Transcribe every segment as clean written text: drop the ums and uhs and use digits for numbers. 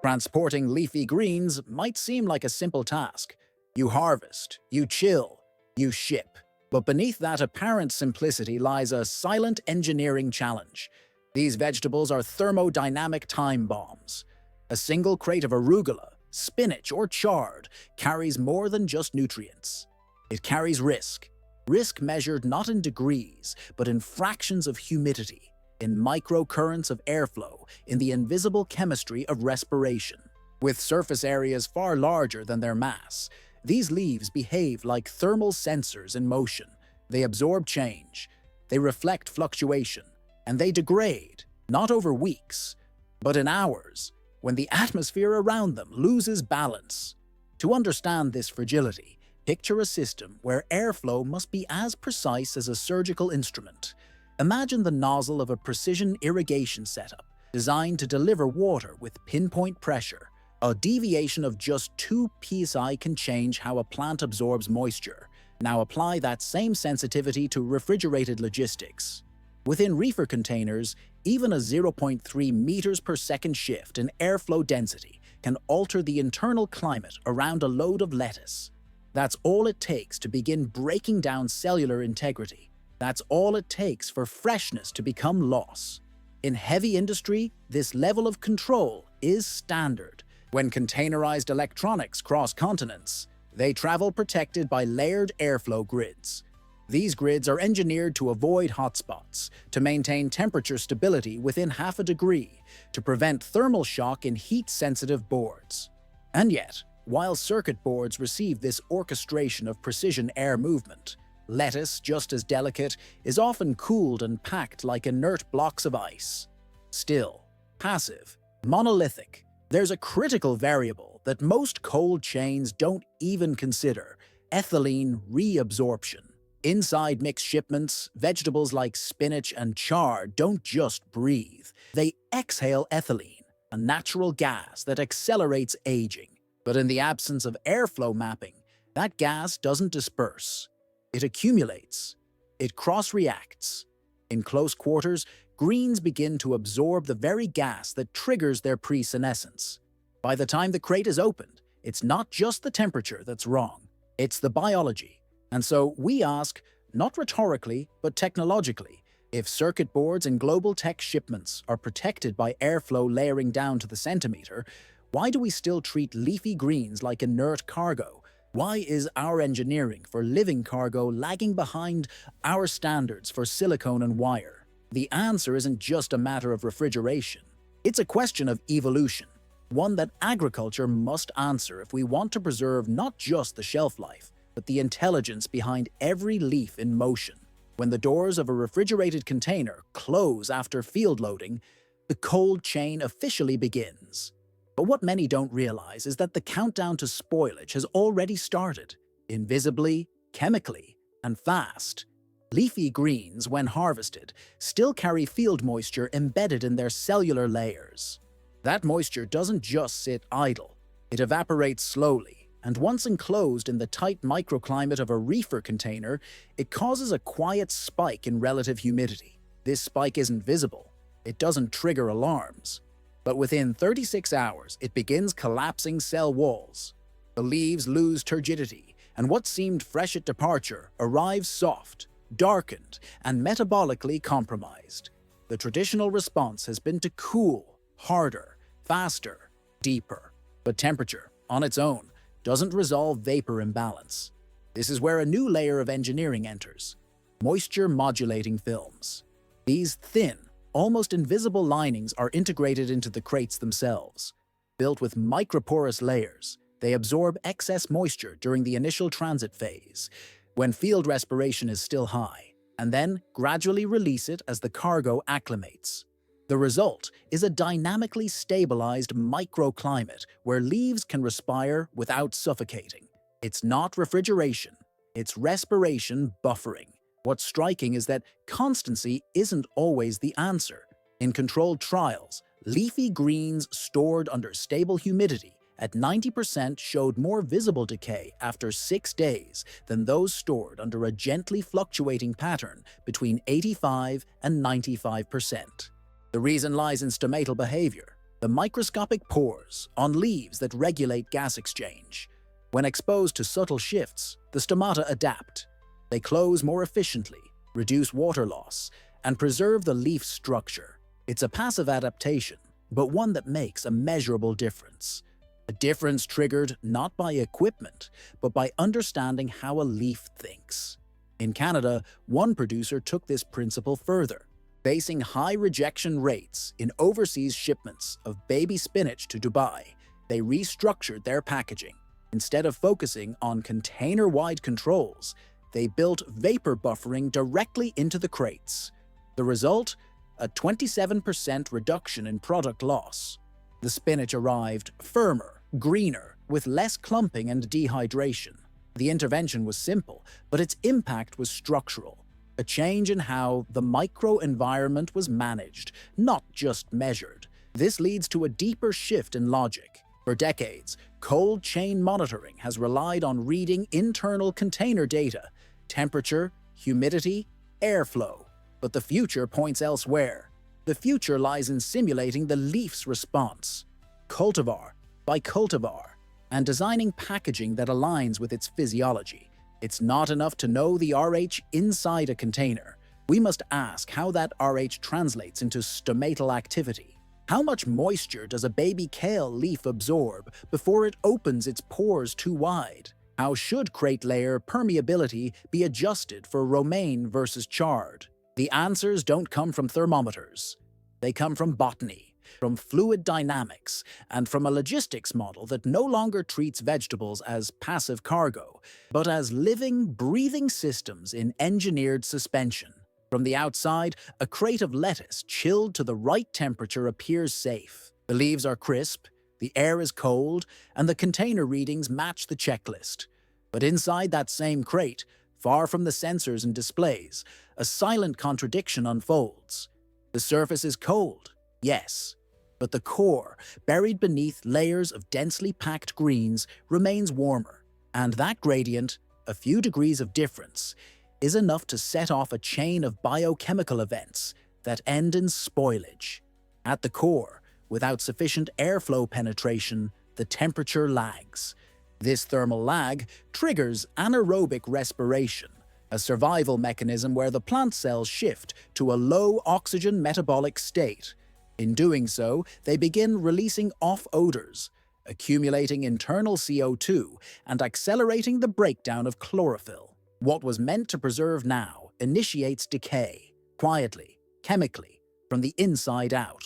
Transporting leafy greens might seem like a simple task. You harvest, you chill, you ship. But beneath that apparent simplicity lies a silent engineering challenge. These vegetables are thermodynamic time bombs. A single crate of arugula, spinach, or chard carries more than just nutrients. It carries risk. Risk measured not in degrees, but in fractions of humidity, in microcurrents of airflow, in the invisible chemistry of respiration. With surface areas far larger than their mass, these leaves behave like thermal sensors in motion. They absorb change, they reflect fluctuation, and they degrade, not over weeks, but in hours, when the atmosphere around them loses balance. To understand this fragility, picture a system where airflow must be as precise as a surgical instrument. Imagine the nozzle of a precision irrigation setup designed to deliver water with pinpoint pressure. A deviation of just 2 psi can change how a plant absorbs moisture. Now apply that same sensitivity to refrigerated logistics. Within reefer containers, even a 0.3 meters per second shift in airflow density can alter the internal climate around a load of lettuce. That's all it takes to begin breaking down cellular integrity. That's all it takes for freshness to become loss. In heavy industry, this level of control is standard. When containerized electronics cross continents, they travel protected by layered airflow grids. These grids are engineered to avoid hotspots, to maintain temperature stability within half a degree, to prevent thermal shock in heat-sensitive boards. And yet, while circuit boards receive this orchestration of precision air movement, lettuce, just as delicate, is often cooled and packed like inert blocks of ice. Still, passive, monolithic, there's a critical variable that most cold chains don't even consider: ethylene reabsorption. Inside mixed shipments, vegetables like spinach and chard don't just breathe. They exhale ethylene, a natural gas that accelerates aging. But in the absence of airflow mapping, that gas doesn't disperse. It accumulates. It cross-reacts. In close quarters, greens begin to absorb the very gas that triggers their pre-senescence. By the time the crate is opened, it's not just the temperature that's wrong, it's the biology. And so we ask, not rhetorically, but technologically, if circuit boards in global tech shipments are protected by airflow layering down to the centimeter, why do we still treat leafy greens like inert cargo? Why is our engineering for living cargo lagging behind our standards for silicone and wire? The answer isn't just a matter of refrigeration. It's a question of evolution, one that agriculture must answer if we want to preserve not just the shelf life, but the intelligence behind every leaf in motion. When the doors of a refrigerated container close after field loading, the cold chain officially begins. But what many don't realize is that the countdown to spoilage has already started, invisibly, chemically, and fast. Leafy greens, when harvested, still carry field moisture embedded in their cellular layers. That moisture doesn't just sit idle. It evaporates slowly, and once enclosed in the tight microclimate of a reefer container, it causes a quiet spike in relative humidity. This spike isn't visible. It doesn't trigger alarms. But within 36 hours, it begins collapsing cell walls. The leaves lose turgidity, and what seemed fresh at departure arrives soft, darkened, and metabolically compromised. The traditional response has been to cool, harder, faster, deeper. But temperature, on its own, doesn't resolve vapor imbalance. This is where a new layer of engineering enters: moisture-modulating films. These thin, almost invisible linings are integrated into the crates themselves. Built with microporous layers, they absorb excess moisture during the initial transit phase, when field respiration is still high, and then gradually release it as the cargo acclimates. The result is a dynamically stabilized microclimate where leaves can respire without suffocating. It's not refrigeration, it's respiration buffering. What's striking is that constancy isn't always the answer. In controlled trials, leafy greens stored under stable humidity at 90% showed more visible decay after 6 days than those stored under a gently fluctuating pattern between 85 and 95%. The reason lies in stomatal behavior. the microscopic pores on leaves that regulate gas exchange. When exposed to subtle shifts, the stomata adapt. They close more efficiently, reduce water loss, and preserve the leaf structure. It's a passive adaptation, but one that makes a measurable difference. A difference triggered not by equipment, but by understanding how a leaf thinks. In Canada, one producer took this principle further. Facing high rejection rates in overseas shipments of baby spinach to Dubai, they restructured their packaging. Instead of focusing on container-wide controls, they built vapor buffering directly into the crates. The result? A 27% reduction in product loss. The spinach arrived firmer, greener, with less clumping and dehydration. The intervention was simple, but its impact was structural. A change in how the microenvironment was managed, not just measured. This leads to a deeper shift in logic. For decades, cold chain monitoring has relied on reading internal container data, temperature, humidity, airflow. But the future points elsewhere. The future lies in simulating the leaf's response, cultivar by cultivar, and designing packaging that aligns with its physiology. It's not enough to know the RH inside a container. We must ask how that RH translates into stomatal activity. How much moisture does a baby kale leaf absorb before it opens its pores too wide? How should crate layer permeability be adjusted for romaine versus chard? The answers don't come from thermometers. They come from botany, from fluid dynamics, and from a logistics model that no longer treats vegetables as passive cargo, but as living, breathing systems in engineered suspension. From the outside, a crate of lettuce chilled to the right temperature appears safe. The leaves are crisp, the air is cold, and the container readings match the checklist. But inside that same crate, far from the sensors and displays, a silent contradiction unfolds. The surface is cold, yes, but the core, buried beneath layers of densely packed greens, remains warmer. And that gradient, a few degrees of difference, is enough to set off a chain of biochemical events that end in spoilage. At the core, without sufficient airflow penetration, the temperature lags. This thermal lag triggers anaerobic respiration, a survival mechanism where the plant cells shift to a low-oxygen metabolic state. In doing so, they begin releasing off-odors, accumulating internal CO2 and accelerating the breakdown of chlorophyll. What was meant to preserve now initiates decay, quietly, chemically, from the inside out.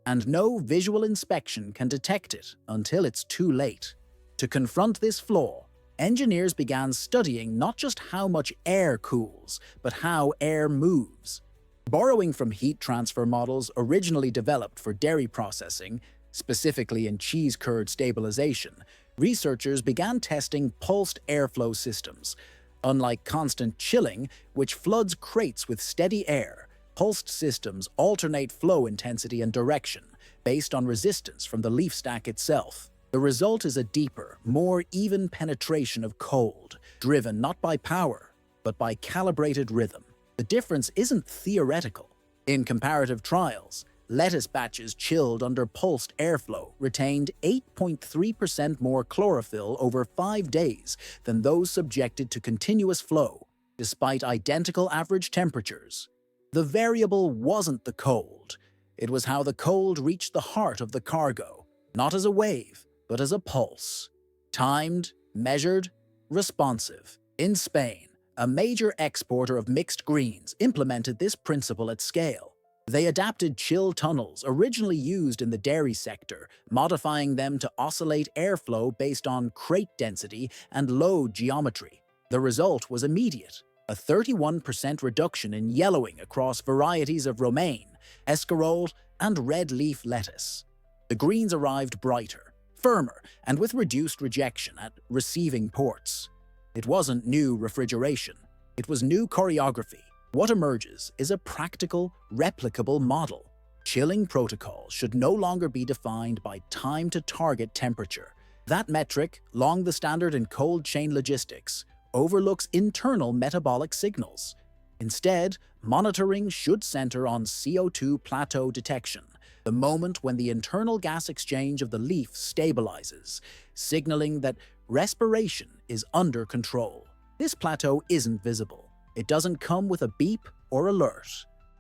And no visual inspection can detect it until it's too late. To confront this flaw, engineers began studying not just how much air cools, but how air moves. Borrowing from heat transfer models originally developed for dairy processing, specifically in cheese curd stabilization, researchers began testing pulsed airflow systems. Unlike constant chilling, which floods crates with steady air, pulsed systems alternate flow intensity and direction based on resistance from the leaf stack itself. The result is a deeper, more even penetration of cold, driven not by power, but by calibrated rhythm. The difference isn't theoretical. In comparative trials, lettuce batches chilled under pulsed airflow retained 8.3% more chlorophyll over 5 days than those subjected to continuous flow, despite identical average temperatures. The variable wasn't the cold. It was how the cold reached the heart of the cargo, not as a wave, but as a pulse. Timed, measured, responsive. In Spain, a major exporter of mixed greens implemented this principle at scale. They adapted chill tunnels originally used in the dairy sector, modifying them to oscillate airflow based on crate density and load geometry. The result was immediate, a 31% reduction in yellowing across varieties of romaine, escarole, and red leaf lettuce. The greens arrived brighter, firmer, and with reduced rejection at receiving ports. It wasn't new refrigeration. It was new choreography. What emerges is a practical, replicable model. Chilling protocols should no longer be defined by time to target temperature. That metric, long the standard in cold chain logistics, overlooks internal metabolic signals. Instead, monitoring should center on CO2 plateau detection, the moment when the internal gas exchange of the leaf stabilizes, signaling that respiration is under control. This plateau isn't visible. It doesn't come with a beep or alert.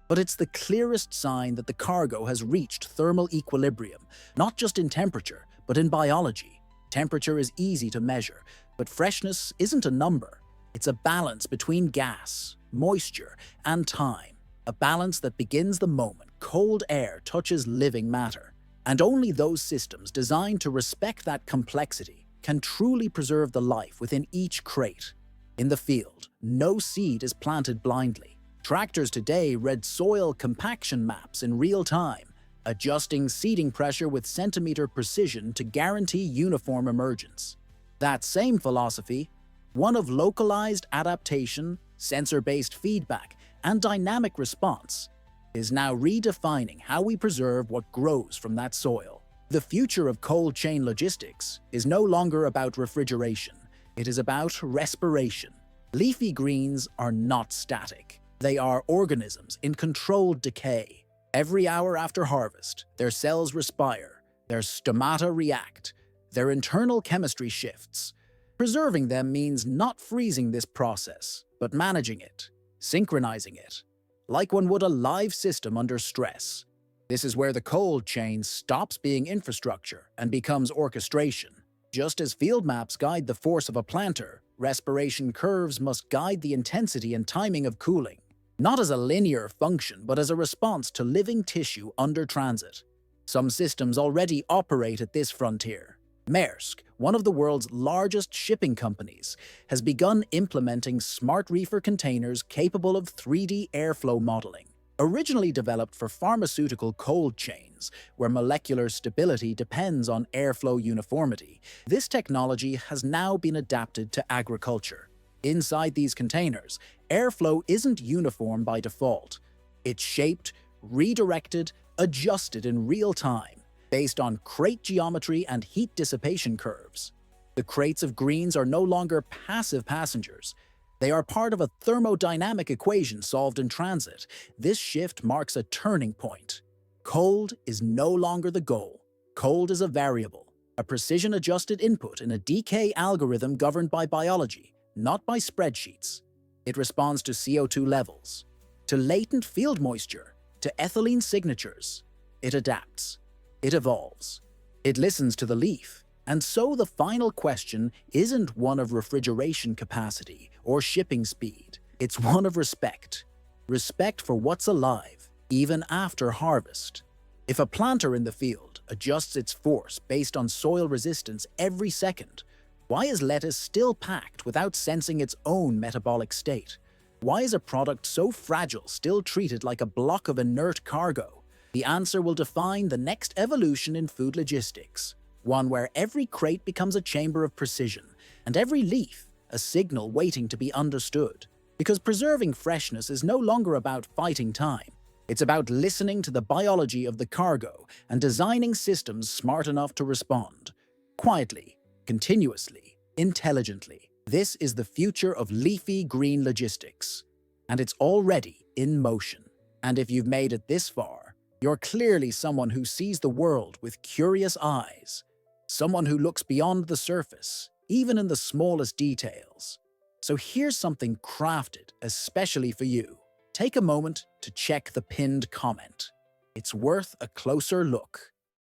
But it's the clearest sign that the cargo has reached thermal equilibrium, not just in temperature, but in biology. Temperature is easy to measure, but freshness isn't a number. It's a balance between gas, moisture, and time. A balance that begins the moment cold air touches living matter. And only those systems designed to respect that complexity can truly preserve the life within each crate. In the field, no seed is planted blindly. Tractors today read soil compaction maps in real time, adjusting seeding pressure with centimeter precision to guarantee uniform emergence. That same philosophy, one of localized adaptation, sensor-based feedback, and dynamic response, is now redefining how we preserve what grows from that soil. The future of cold chain logistics is no longer about refrigeration. It is about respiration. Leafy greens are not static. They are organisms in controlled decay. Every hour after harvest, their cells respire, their stomata react, their internal chemistry shifts. Preserving them means not freezing this process, but managing it, synchronizing it, like one would a live system under stress. This is where the cold chain stops being infrastructure and becomes orchestration. Just as field maps guide the force of a planter, respiration curves must guide the intensity and timing of cooling, not as a linear function, but as a response to living tissue under transit. Some systems already operate at this frontier. Maersk, one of the world's largest shipping companies, has begun implementing smart reefer containers capable of 3D airflow modeling. Originally developed for pharmaceutical cold chains, where molecular stability depends on airflow uniformity, this technology has now been adapted to agriculture. Inside these containers, airflow isn't uniform by default. It's shaped, redirected, adjusted in real time, based on crate geometry and heat dissipation curves. The crates of greens are no longer passive passengers. They are part of a thermodynamic equation solved in transit. This shift marks a turning point. Cold is no longer the goal. Cold is a variable, a precision-adjusted input in a decay algorithm governed by biology, not by spreadsheets. It responds to CO2 levels, to latent field moisture, to ethylene signatures. It adapts. It evolves. It listens to the leaf. And so the final question isn't one of refrigeration capacity or shipping speed. It's one of respect. Respect for what's alive, even after harvest. If a planter in the field adjusts its force based on soil resistance every second, why is lettuce still packed without sensing its own metabolic state? Why is a product so fragile still treated like a block of inert cargo? The answer will define the next evolution in food logistics. One where every crate becomes a chamber of precision, and every leaf a signal waiting to be understood. Because preserving freshness is no longer about fighting time. It's about listening to the biology of the cargo and designing systems smart enough to respond. Quietly, continuously, intelligently. This is the future of leafy green logistics. And it's already in motion. And if you've made it this far, you're clearly someone who sees the world with curious eyes. Someone who looks beyond the surface, even in the smallest details. So here's something crafted especially for you. Take a moment to check the pinned comment. It's worth a closer look.